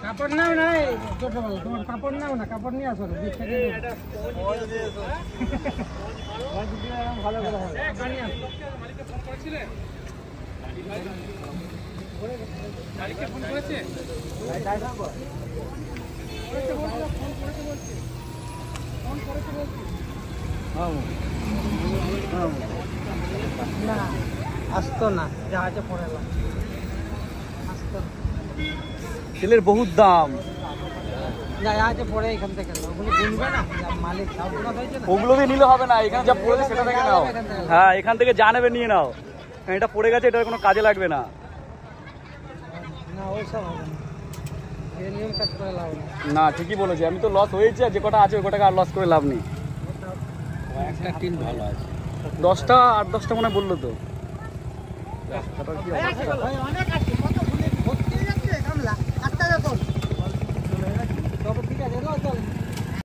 কাপড় নাও না ছোটবেলা, তোমার কাপড় নাও না, কাপড় নিয়ে আসো না, ভালো করে হবে। মালিককে ফোন করেছে? না আসতো না, জাহাজে পড়ে আসতো না। তেলের বহুত দাম, জাহাজে পড়ে এখান থেকে ওগুলো গুনবে না, মালিক ওগুলো দিয়ে নিলে হবে না, এখানে যা পড়েছে সেটা থেকে নাও। হ্যাঁ এখান থেকে যা নেবে নিয়ে নাও, এটা পড়ে গেছে, এটার কোনো কাজে লাগবে না। না ওইসব হবে না, নিয়ম কাজ করে লাভ নেই। না ঠিকই বলেছি, আমি তো লস হয়েছে, যে কটা আছে ওই কটাকে আর লস করে লাভ নেই। একটা টিন ভালো আছে, 10টা 8-10টা মনে বললো তো। অনেক আছে, কত ভর্তি যাচ্ছে গামলা, আটটা যখন ঠিক আছে।